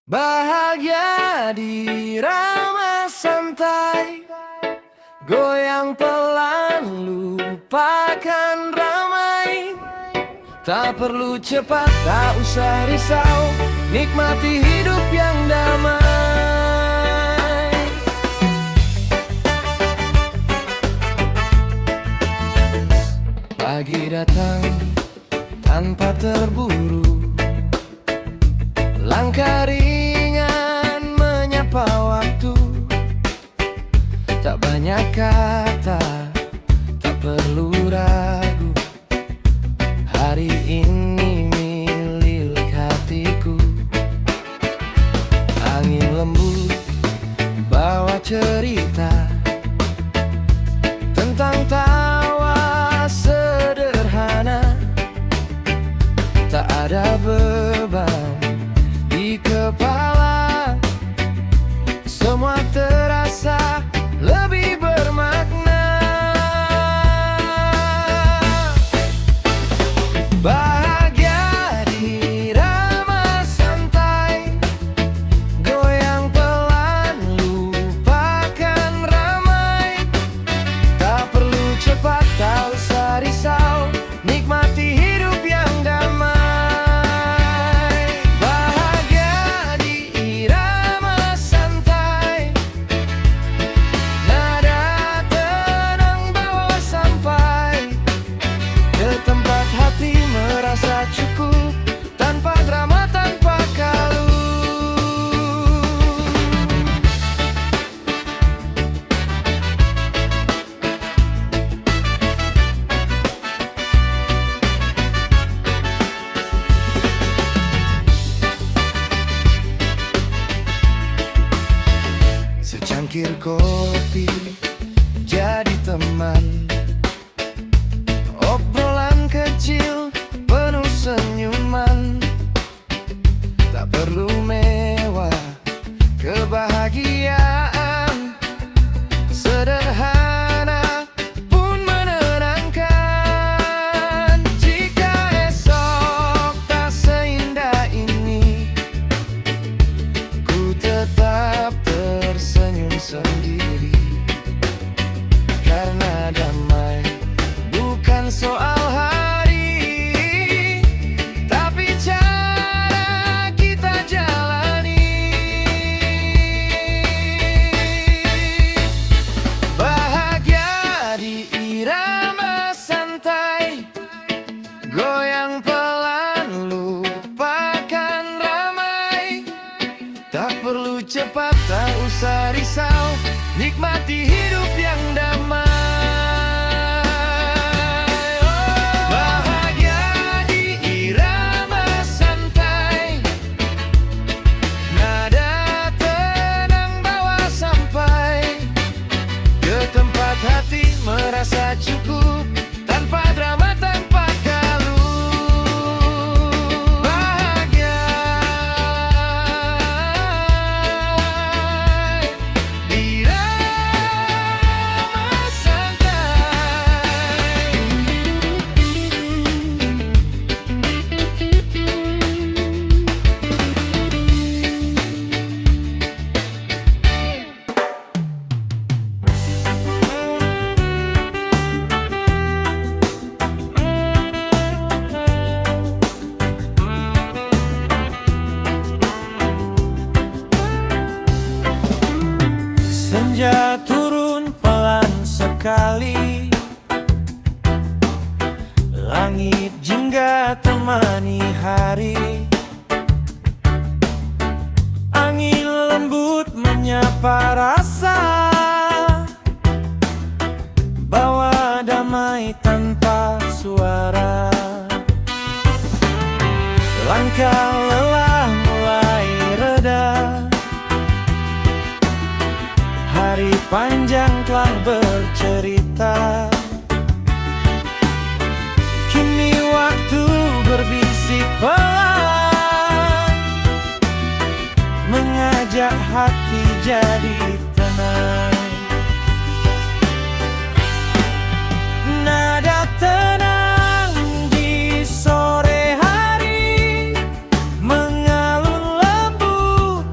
Bahagia dirama santai, goyang pelan, lupakan ramai. Tak perlu cepat, tak usah risau, nikmati hidup yang damai. Pagi datang tanpa terburu, langkah ringan menyapa waktu. Tak banyak kata, tak perlu ragu, hari ini milik hatiku. Angin lembut bawa cerita tentang tawa sederhana. Tak ada beban di kepala, semua terasa lebih bermakna. Bahagia dirama santai, goyang pelan, lupakan ramai. Tak perlu cepat, tak usah risau, nikmati hidup yang damai. Merasa cukup, tanpa drama, tanpa kalu. Secangkir kopi jadi teman, obrolan kecil penuh senyuman. Tak perlu mewah, kebahagiaan sederhana pun menenangkan. Jika esok tak seindah ini, ku tetap tersenyum sendiri. Karena damai bukan soal hari, tapi cara kita jalani. Bahagia di irama santai, goyang pelan, lupakan ramai. Tak perlu cepat, tak usah risau, nikmati hidup yang damai. Hati merasa cukup, tanpa drama, tanpa kalu. Bahagia dirama santai. Senja turun pelan sekali, langit jingga temani hari. Angin lembut menyapa rasa, bawa damai tanpa suara. Langkah lelah mulai reda, hari panjang telah bercerita. Kini waktu berbisik pelan, mengajak hati jadi tenang. Nada tenang di sore hari, mengalun lembut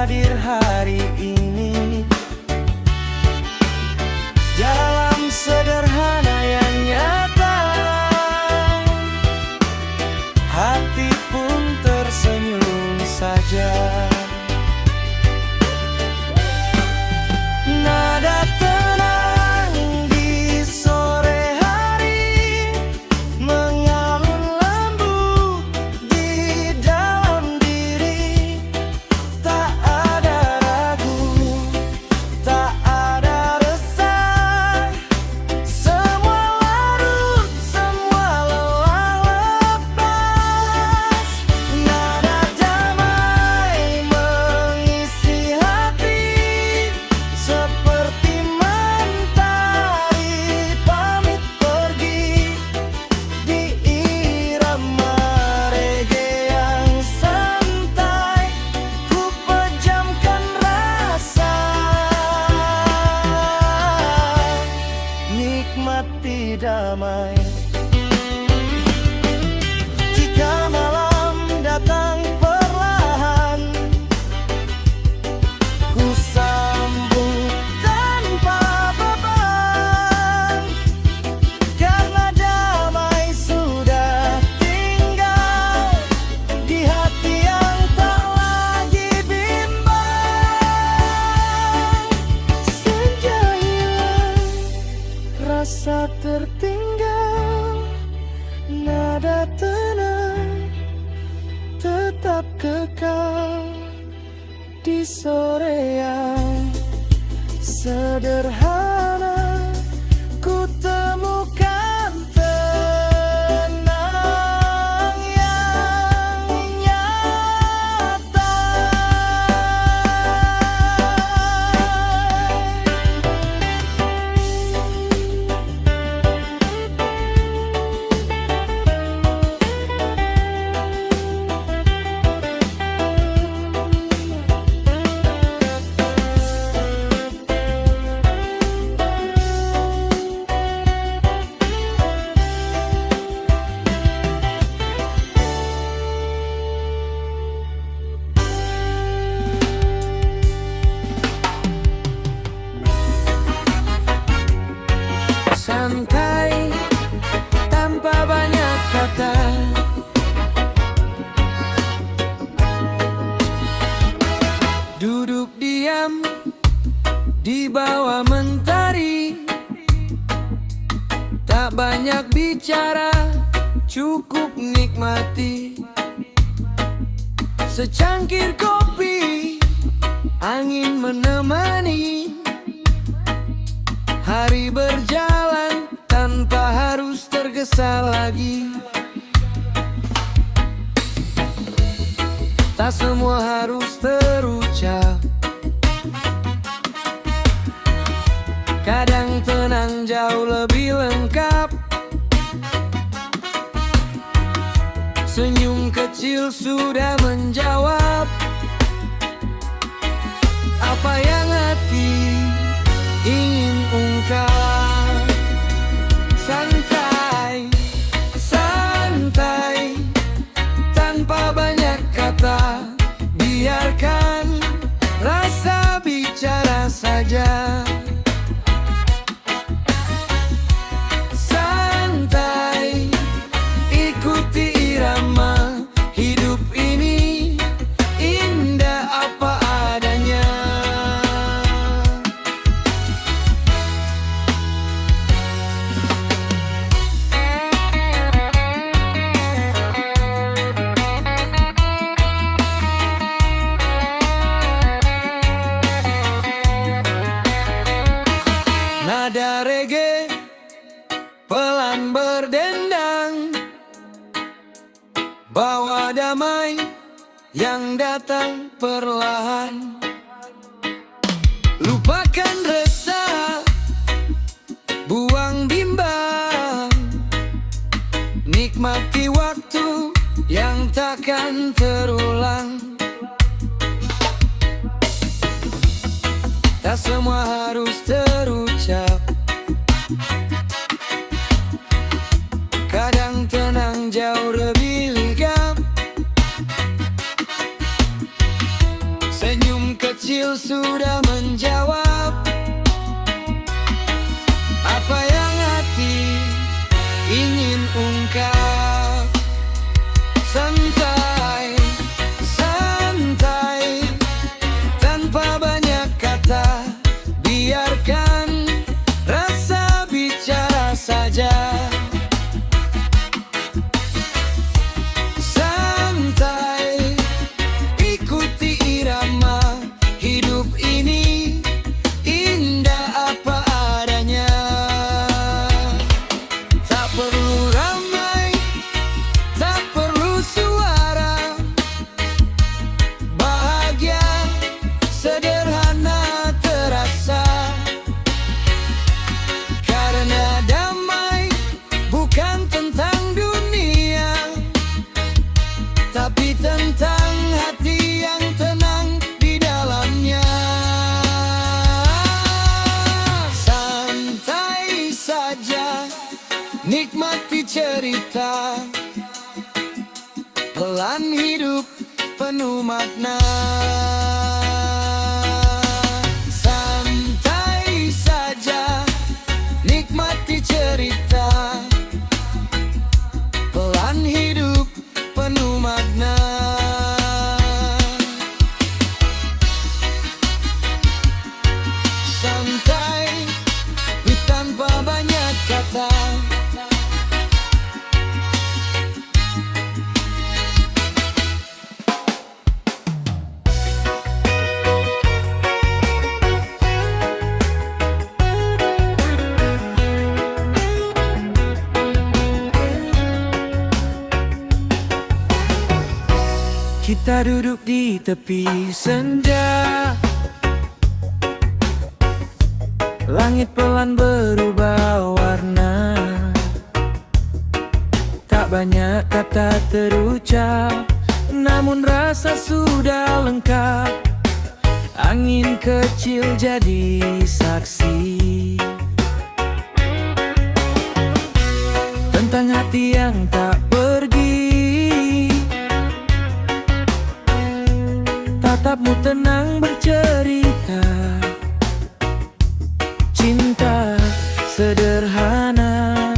hadir hari ini dalam sederhana yang nyata. Hati pun tersenyum saja. Nada tenang di sore hari mengalun lembut di dalam diri. Tak ada ragu, tak ada resah. Semua larut, semua lelah lepas. Nada damai mengisi hati seperti mentari pamit pergi di irama reggae yang santai. Ku pejamkan rasa, nikmati damai. Jika malam datang perlahan, ku sambut tanpa beban. Karena damai sudah tinggal di hati yang tak lagi bimbang. Senja hilang, rasa tertinggal. Nada tenang tetap kekal di sore yang sederhana. Ku temukan tenang yang nyata. Santai tanpa banyak kata, duduk diam di bawah mentari. Tak banyak bicara, cukup nikmati. Secangkir kopi, angin menemani. Hari berjalan tanpa harus tergesa lagi. Tak semua harus terucap. Kadang tenang jauh lebih lengkap. Senyum kecil sudah menjawab apa yang hati ingin ungkap. Santai, santai, tanpa banyak kata. Biarkan rasa bicara saja. Santai, ikuti irama hidup ini. Indah apa adanya. Nada reggae pelan berdendang, bawa damai yang datang perlahan. Lupakan resah, buang bimbang. Nikmati waktu yang takkan terulang. Tak semua harus terucap. Kadang tenang jauh lebih legap. Senyum Nikmati cerita, pelan hidup penuh makna. Santai saja, nikmati cerita, pelan hidup penuh makna. Santai, tanpa banyak kata. Kita duduk di tepi senja, langit pelan berubah warna. Tak banyak kata terucap, namun rasa sudah lengkap. Angin kecil jadi saksi tentang hati yang tak pergi. Tatapmu tenang bercerita, cinta sederhana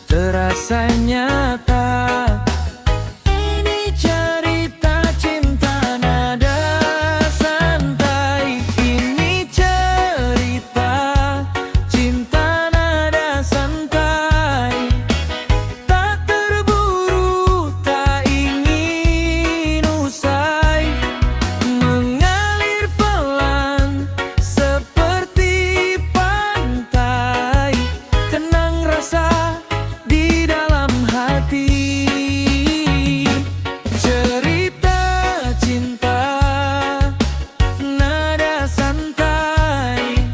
terasa nyata. Ini cerita cinta nada santai. Ini cerita cinta nada santai. Tak terburu, tak ingin usai, mengalir pelan seperti pantai. Tenang rasa di dalam hati. Cerita cinta nada santai,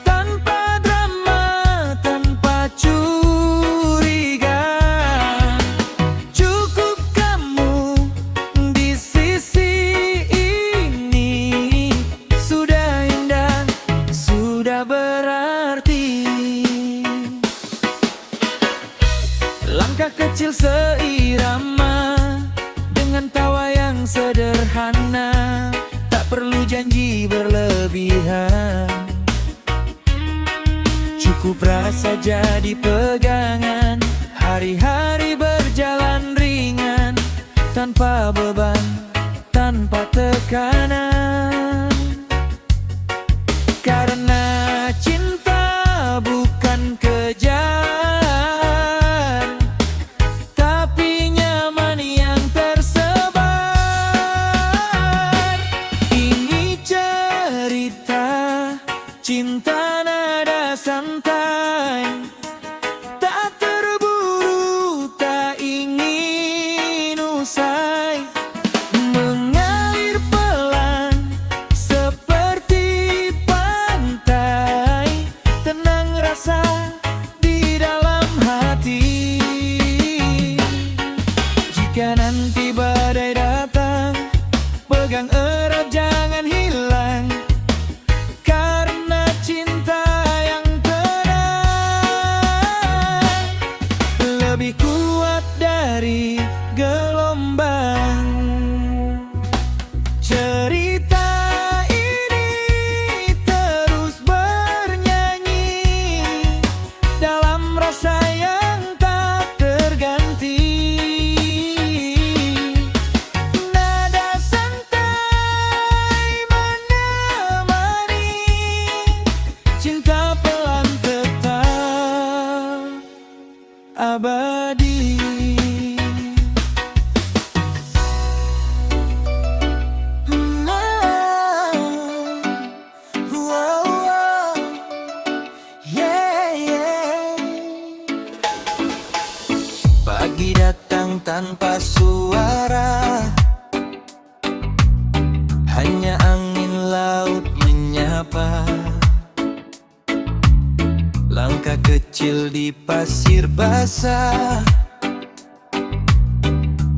tanpa drama, tanpa curiga. Cukup kamu di sisi ini, sudah indah, sudah berarti. Langkah kecil seirama dengan tawa yang sederhana. Tak perlu janji berlebihan, cukup rasa jadi pegangan. Hari-hari berjalan ringan, tanpa beban, tanpa tekanan. Karena cinta bukan kejar, tapi nyaman yang tersebar. Ini cerita cinta nada santai, tak terburu, tak ingin usai, mengalir pelan seperti pantai. Tenang rasa di dalam hati. Jika nanti badai datang, pegang erat jangan hilang. Karena cinta yang tenang lebih kuat dari gelombang. Cerita ini terus bernyanyi dalam rasa yang tak terganti. Nada santai menemani, cinta pelan tetap abadi. Pagi datang tanpa suara, hanya angin laut menyapa. Langkah kecil di pasir basah,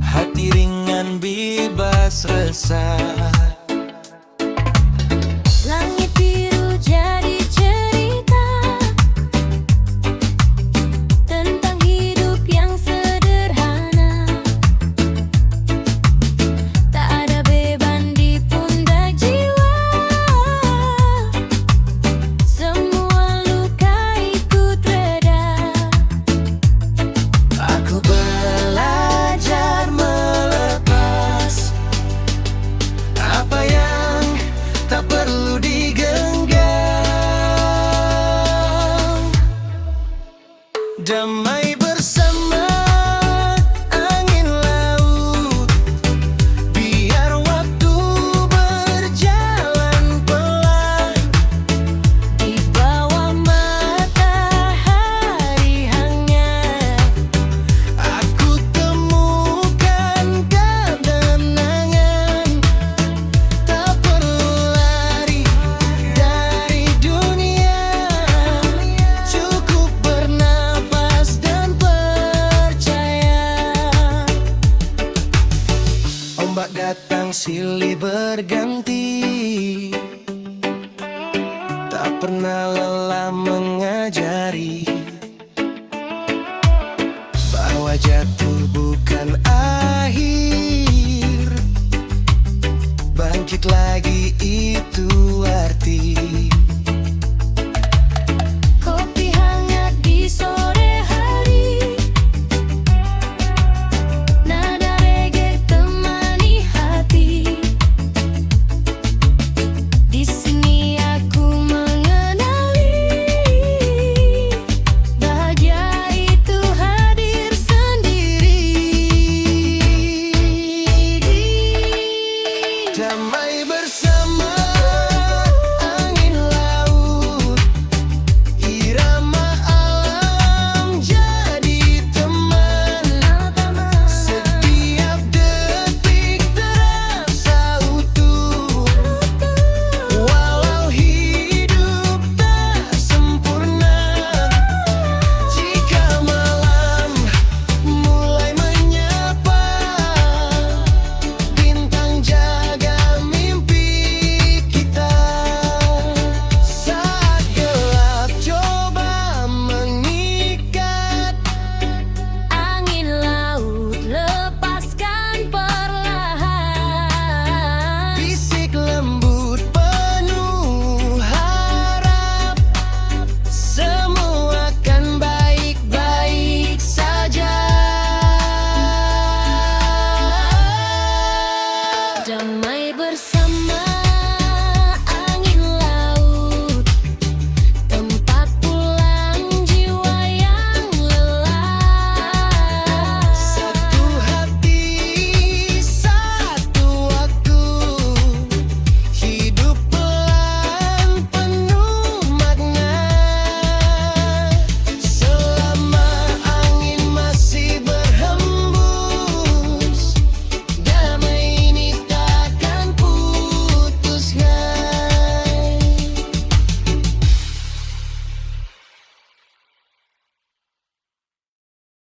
hati ringan bebas resah. Langit biru jadi cerita, Damai bersama angin laut, biar waktu berjalan pelan. Di bawah matahari hangat, Aku temukan ketenangan. Tak perlu lari dari dunia, cukup bernafas dan percaya. Ombak datang silih berganti, tak pernah lelah mengajari bahwa jatuh bukan akhir, bangkit lagi itu arti.